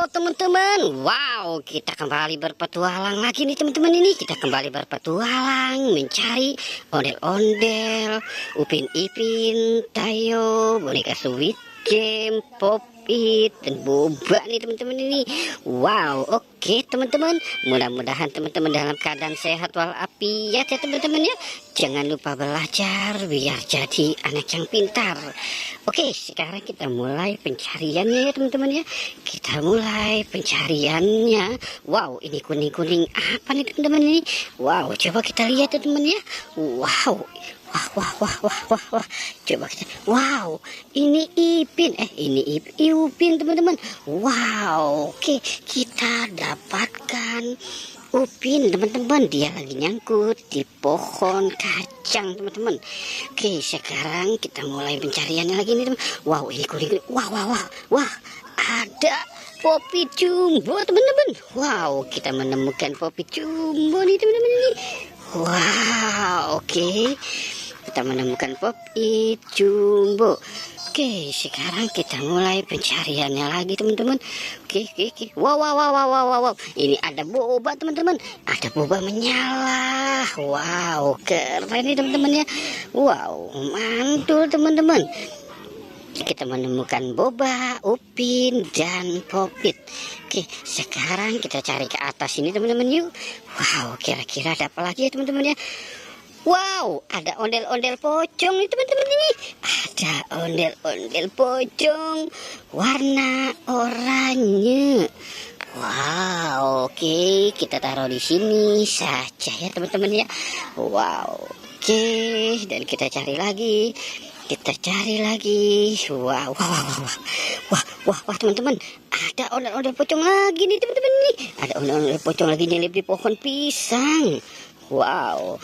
Halo teman-teman, wow, kita kembali berpetualang lagi nih teman-teman. Ini kita kembali berpetualang mencari ondel-ondel, Upin Ipin, Tayo, boneka Squid Game, Popit, dan Boba nih teman-teman ini. Wow, oke teman-teman, mudah-mudahan teman-teman dalam keadaan sehat walafiat ya teman-teman ya. Jangan lupa belajar biar jadi anak yang pintar. Oke, sekarang kita mulai pencariannya ya teman-teman ya. Kita mulai pencariannya. Wow, ini kuning-kuning apa nih teman-teman ini? Wow, coba kita lihat ya teman ya. Wow, wah. Coba kita. Wow, ini Ipin. Ini Upin teman-teman. Wow, oke, kita dapatkan Upin teman-teman. Dia lagi nyangkut di pohon kacang teman-teman. Oke, sekarang kita mulai pencariannya lagi nih teman. Wow, ini kuning. Wah, ada Popit Jumbo teman-teman. Wow, kita menemukan Popit Jumbo nih teman-teman ini. Wow, oke, kita menemukan Popit Jumbo. Oke, sekarang kita mulai pencariannya lagi teman-teman. Oke. Wow. Ini ada boba teman-teman. Ada boba menyala. Wow, keren nih teman-teman ya. Wow, mantul teman-teman. Kita menemukan boba, Upin, dan Popit. Oke, sekarang kita cari ke atas ini teman-teman yuk. Wow, kira-kira ada apa lagi ya teman-teman ya. Wow, ada ondel-ondel pocong nih teman-teman ini. Ada ondel-ondel pocong warna oranye. Wow, oke, kita taruh di sini saja ya teman-teman ya. Wow, oke, dan kita cari lagi. Wah teman-teman, ada ondel-ondel pocong lagi nih teman-teman nih. Ada ondel-ondel pocong lagi nyelip di pohon pisang. Wow.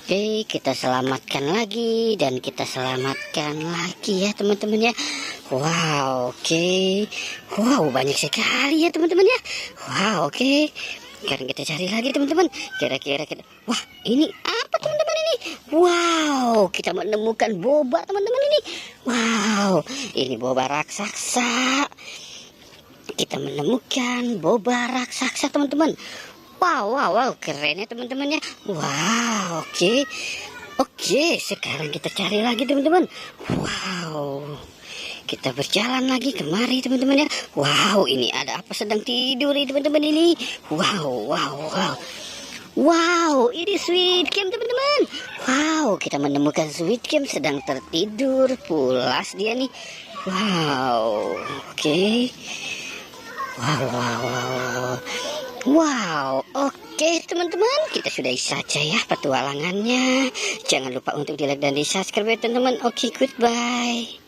Oke, kita selamatkan lagi dan kita selamatkan lagi ya teman-teman ya. Wow, oke. Wow, banyak sekali ya teman-teman ya. Wow, oke. Sekarang kita cari lagi teman-teman. Kira-kira kita. Wah, ini apa teman-teman ini? Wow, kita menemukan boba teman-teman ini. Wow, ini boba raksasa. Kita menemukan boba raksasa teman-teman. Wow, keren ya teman-teman ya. Wow, oke, sekarang kita cari lagi teman-teman. Wow, kita berjalan lagi kemari teman-teman ya. Wow, ini ada apa sedang tidur nih teman-teman ini. Wow, ini Squid Game teman-teman. Wow, kita menemukan Squid Game sedang tertidur pulas dia nih. Wow, oke. Wow, oke teman-teman, kita sudahi saja ya petualangannya. Jangan lupa untuk di like dan di subscribe ya teman-teman. Oke, goodbye.